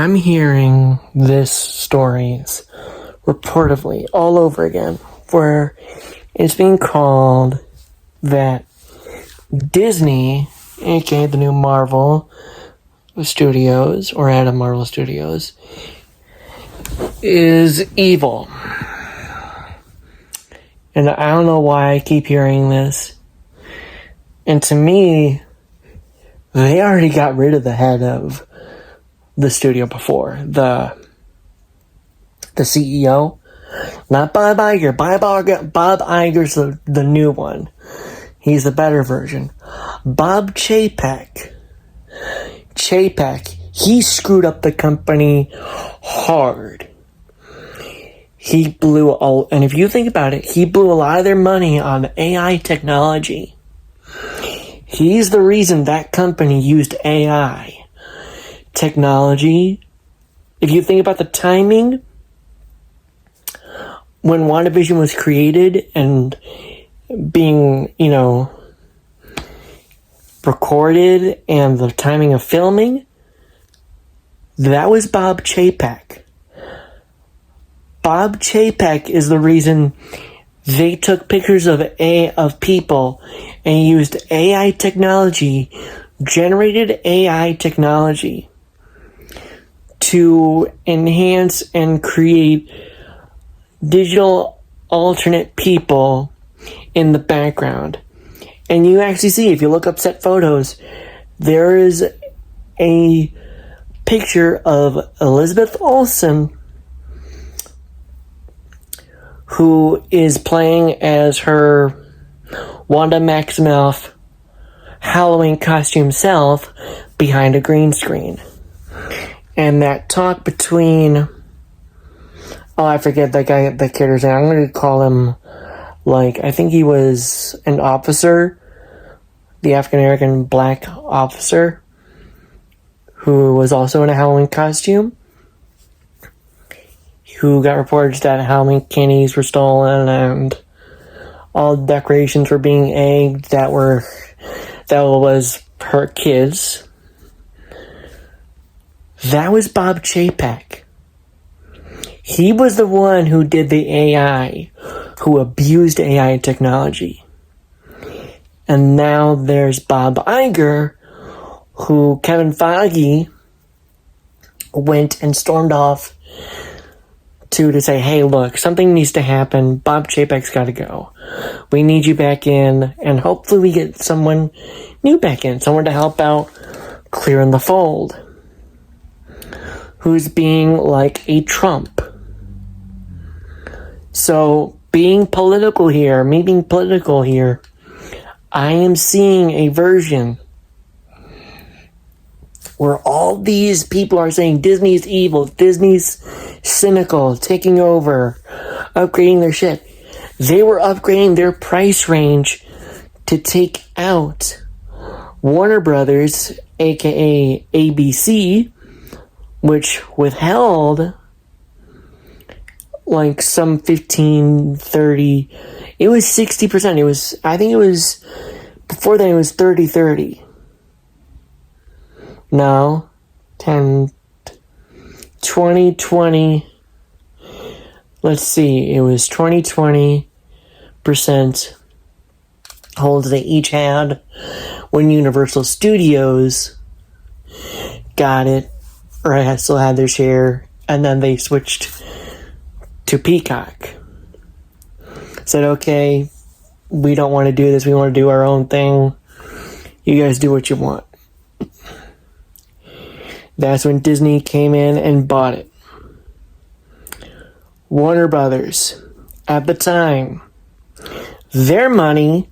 I'm hearing this stories reportedly all over again, where it's being called that Disney, aka the new Marvel Studios, or out of Marvel Studios, is evil. And I don't know why I keep hearing this. And to me, they already got rid of the head of the studio before. The CEO. Not Bob Iger. Bob Iger's the new one. He's the better version. Bob Chapek, he screwed up the company hard. He blew and if you think about it, he blew a lot of their money on AI technology. He's the reason that company used AI technology. If you think about the timing, when WandaVision was created and being, recorded, and the timing of filming, that was Bob Chapek. Bob Chapek is the reason they took pictures of people and used AI technology, generated AI technology, to enhance and create digital alternate people in the background. And you actually see, if you look up set photos, there is a picture of Elizabeth Olsen, who is playing as her Wanda Maximoff Halloween costume self behind a green screen. And that talk between, I forget that guy, the character's name. I'm going to call him, I think he was an officer, the African-American black officer, who was also in a Halloween costume, who got reports that Halloween candies were stolen and all decorations were being egged that was her kids. That was Bob Chapek. He was the one who did the AI, who abused AI technology. And now there's Bob Iger, who Kevin Feige went and stormed off to say, hey, look, something needs to happen. Bob Chapek's got to go. We need you back in, and hopefully we get someone new back in, someone to help out clearing the fold, who's being like a Trump. So, me being political here, I am seeing a version where all these people are saying Disney's evil, Disney's cynical, taking over, upgrading their shit. They were upgrading their price range to take out Warner Brothers, aka ABC, which withheld some 15, 30, it was 60%. Before then it was 30-30. No, 10, 20, let's see, it was 20% hold they each had when Universal Studios got it, or I still had their share, and then they switched to Peacock. Said, okay, we don't want to do this, we want to do our own thing. You guys do what you want. That's when Disney came in and bought it. Warner Brothers, at the time, their money,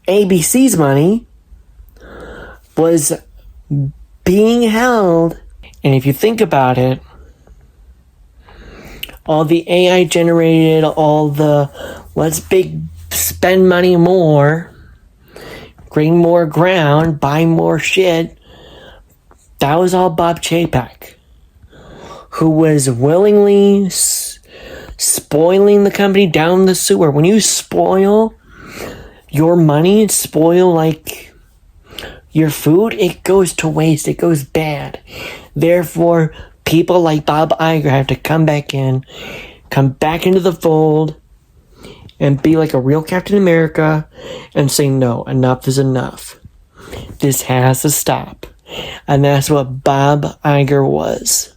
ABC's money, was being held. And if you think about it, all the AI generated, all the let's spend money more, gain more ground, buy more shit, that was all Bob Chapek, who was willingly spoiling the company down the sewer. When you spoil your money, spoil your food, it goes to waste. It goes bad. Therefore, people like Bob Iger have to come back into the fold, and be like a real Captain America and say, no, enough is enough. This has to stop. And that's what Bob Iger was.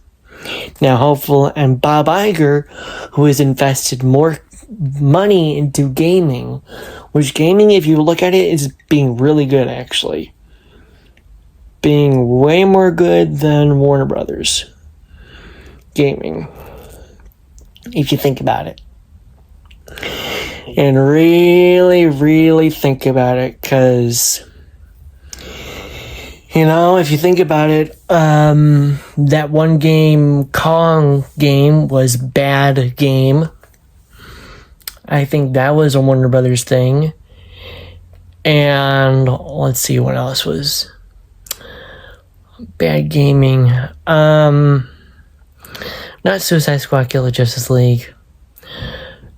Now, and Bob Iger, who has invested more money into gaming, which gaming, if you look at it, is being really good, actually. Being way more good than Warner Brothers gaming, if you think about it. And really, really think about it, because, if you think about it, that one game, Kong game, was bad game. I think that was a Warner Brothers thing. And let's see what else was bad gaming. Not Suicide Squad, Kill the Justice League.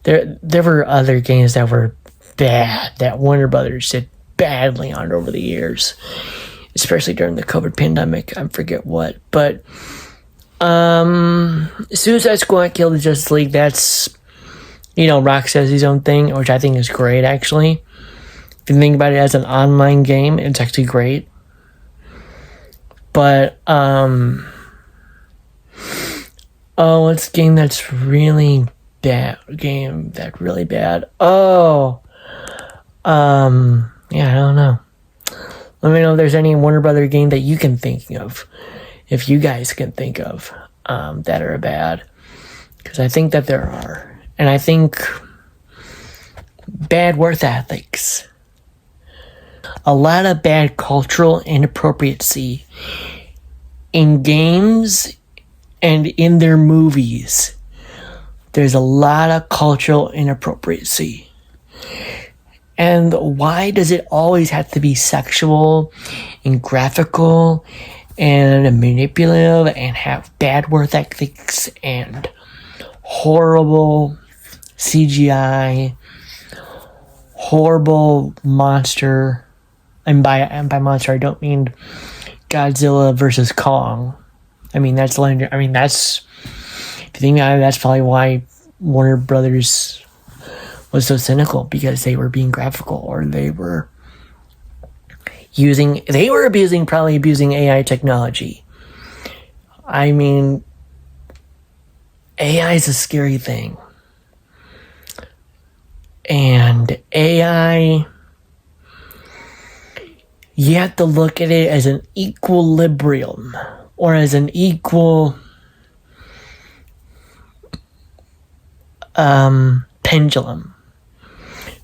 There were other games that were bad, that Warner Brothers did badly on over the years, especially during the COVID pandemic. I forget what, but Suicide Squad, Kill the Justice League, that's, Rocksteady's own thing, which I think is great, actually. If you think about it as an online game, it's actually great. But, it's a game that's really bad. Really bad. Yeah, I don't know. Let me know if there's any Warner Brother game that you can think of. If you guys can think of, that are bad. Because I think that there are. And I think bad work ethics. A lot of bad cultural inappropriacy in games and in their movies. There's a lot of cultural inappropriacy. And why does it always have to be sexual and graphical and manipulative and have bad work ethics and horrible CGI, horrible monster? And by monster, I don't mean Godzilla versus Kong. I mean, if you think about it, that's probably why Warner Brothers was so cynical, because they were being graphical, or they were probably abusing AI technology. I mean, AI is a scary thing. And AI, you have to look at it as an equilibrium, or as an equal pendulum.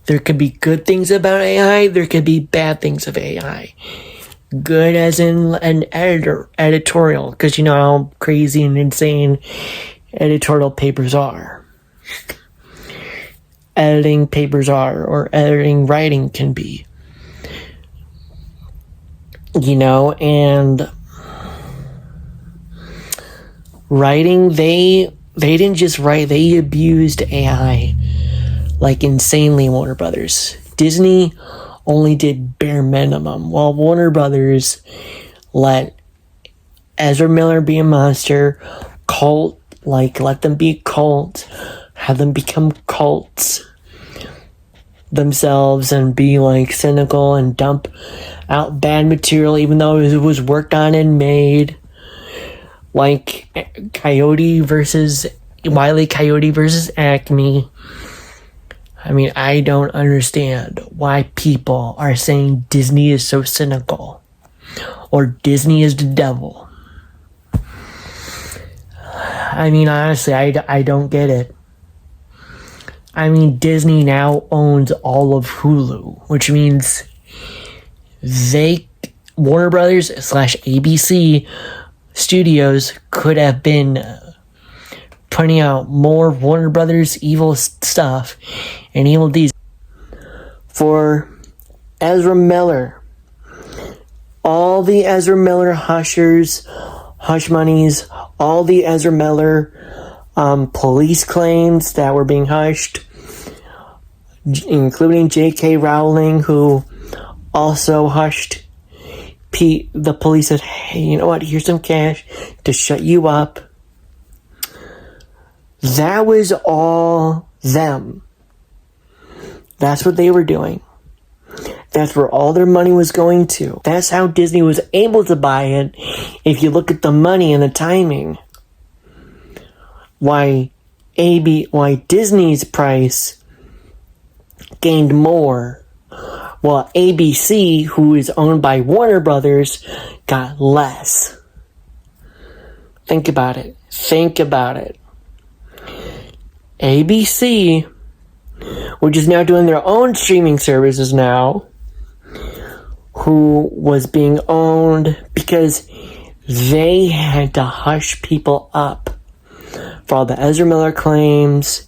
There could be good things about AI, there could be bad things of AI. Good as in an editorial, because you know how crazy and insane editorial papers are. Editing papers are, or editing writing can be. And writing, they didn't just write, they abused AI like insanely, Warner Brothers. Disney only did bare minimum, while Warner Brothers let Ezra Miller be a monster, let them be a cult, have them become cults themselves, and be cynical and dump out bad material even though it was worked on and made, like Wile E. Coyote versus Acme. I mean, I don't understand why people are saying Disney is so cynical, or Disney is the devil. I mean, honestly, I don't get it. I mean, Disney now owns all of Hulu, which means Warner Brothers / ABC Studios could have been putting out more Warner Brothers evil stuff and evil deeds. For Ezra Miller, all the Ezra Miller hush monies, all the Ezra Miller police claims that were being hushed, including J.K. Rowling, who also hushed the police said, hey, you know what, here's some cash to shut you up. That was all them. That's what they were doing. That's where all their money was going to. That's how Disney was able to buy it. If you look at the money and the timing. Why Disney's price gained more, while ABC, who is owned by Warner Brothers, got less. Think about it. ABC, which is now doing their own streaming services now, who was being owned because they had to hush people up for all the Ezra Miller claims,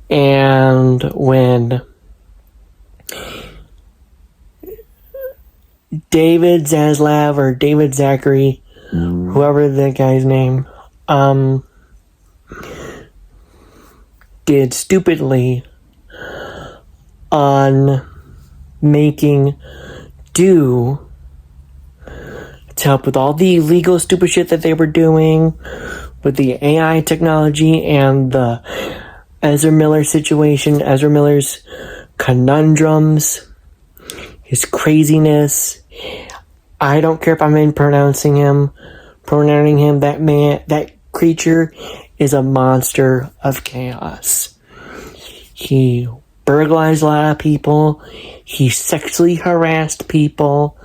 and when David Zaslav or David Zachary, whoever the guy's name, did stupidly on making do to help with all the illegal stupid shit that they were doing with the AI technology and the Ezra Miller situation, Ezra Miller's conundrums, his craziness. I don't care if I'm pronouncing him, that creature is a monster of chaos. He burglarized a lot of people. He sexually harassed people.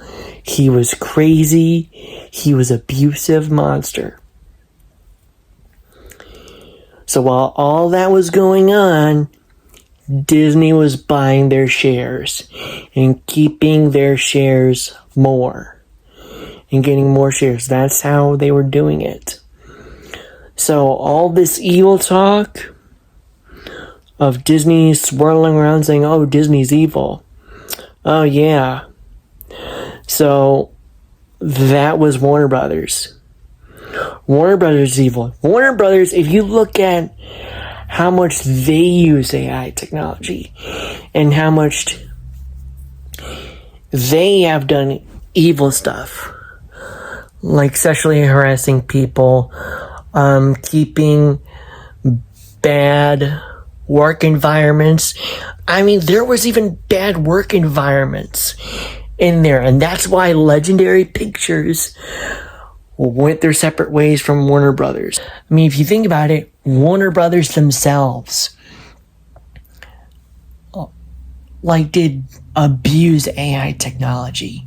He was crazy. He was an abusive monster. So while all that was going on, Disney was buying their shares and keeping their shares more and getting more shares. That's how they were doing it. So all this evil talk of Disney swirling around saying, oh, Disney's evil. Oh, yeah. So that was Warner Brothers. Warner Brothers is evil. Warner Brothers, if you look at how much they use AI technology and how much they have done evil stuff, like sexually harassing people, keeping bad work environments. I mean, there was even bad work environments in there, and that's why Legendary Pictures went their separate ways from Warner Brothers. I mean, if you think about it, Warner Brothers themselves did abuse AI technology.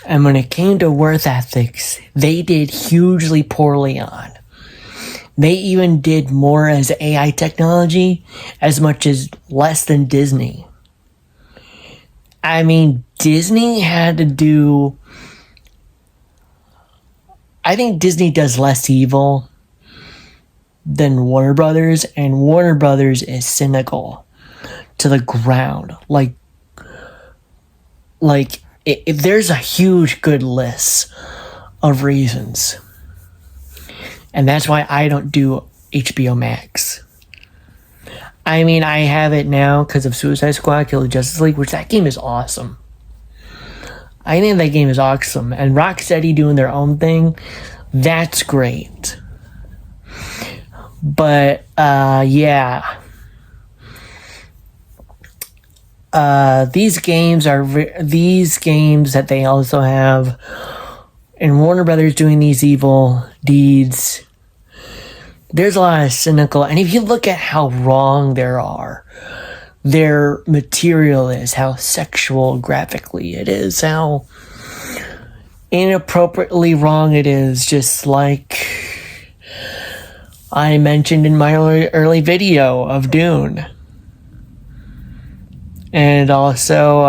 And when it came to work ethics, they did hugely poorly on. They even did more as AI technology as much as less than Disney. I mean, Disney had to do... I think Disney does less evil than Warner Brothers, and Warner Brothers is cynical to the ground. There's a huge good list of reasons. And that's why I don't do HBO Max. I mean, I have it now because of Suicide Squad, Kill the Justice League, which that game is awesome. I think that game is awesome. And Rocksteady doing their own thing, that's great. But, yeah. These games that they also have, and Warner Brothers doing these evil deeds, there's a lot of cynical, and if you look at how wrong their material is, how sexual graphically it is, how inappropriately wrong it is, just like I mentioned in my early video of Dune. And also,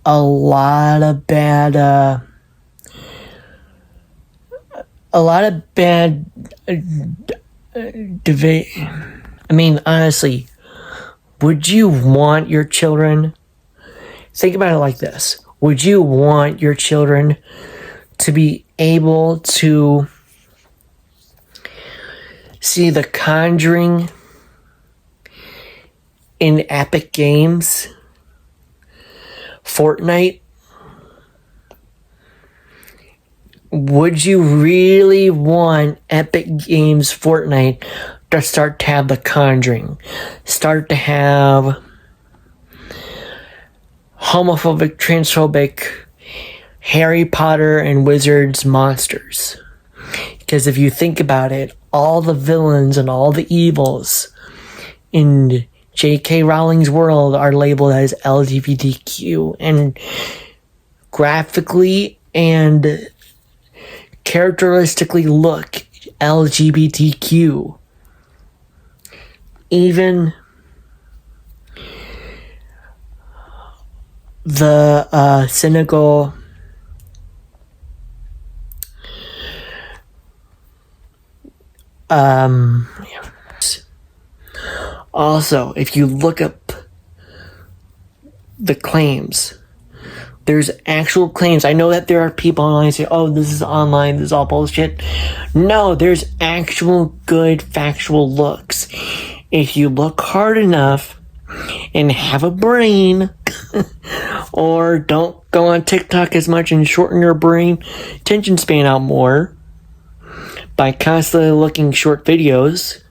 a lot of bad debate. I mean, honestly, would you want your children... Think about it like this. Would you want your children to be able to see The Conjuring in Epic Games Fortnite, would you really want Epic Games Fortnite to start to have The Conjuring, start to have homophobic, transphobic Harry Potter and Wizards monsters? Because if you think about it, all the villains and all the evils in J.K. Rowling's world are labeled as LGBTQ, and graphically and characteristically look LGBTQ. Even the cynical also, if you look up the claims, there's actual claims. I know that there are people online say, oh, this is online, this is all bullshit. No, there's actual good factual looks. If you look hard enough and have a brain, or don't go on TikTok as much and shorten your brain attention span out more by constantly looking short videos,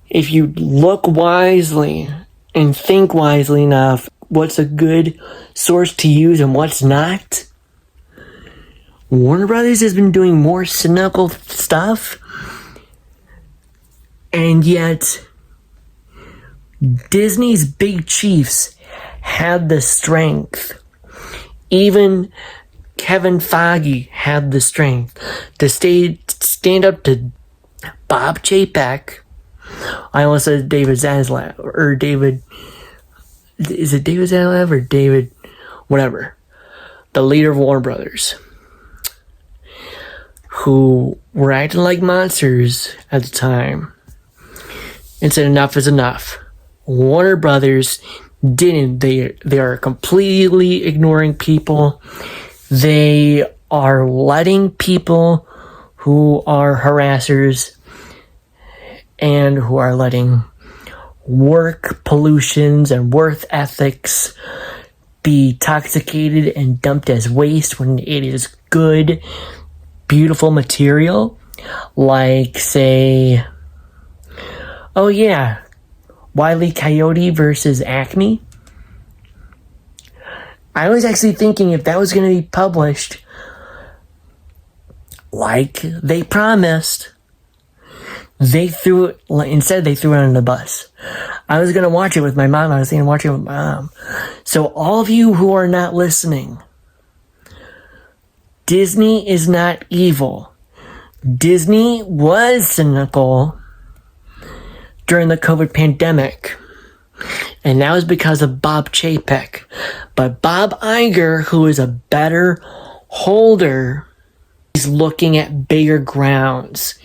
if you look wisely and think wisely enough, what's a good source to use and what's not, Warner Brothers has been doing more cynical stuff, and yet Disney's big chiefs had the strength. Even Kevin Feige had the strength to stand up to Bob Chapek. I almost said David Zaslav, or David, is it David Zaslav or David, whatever, the leader of Warner Brothers, who were acting like monsters at the time, and said enough is enough. Warner Brothers didn't. They are completely ignoring people. They are letting people who are harassers and who are letting work pollutions and work ethics be toxicated and dumped as waste when it is good, beautiful material. Like, say, oh yeah, Wile E. Coyote versus Acme. I was actually thinking if that was going to be published like they promised, instead they threw it on the bus. I was going to watch it with my mom. I was thinking of watching it with my mom. So all of you who are not listening, Disney is not evil. Disney was cynical during the COVID pandemic, and that was because of Bob Chapek. But Bob Iger, who is a better holder, is looking at bigger grounds.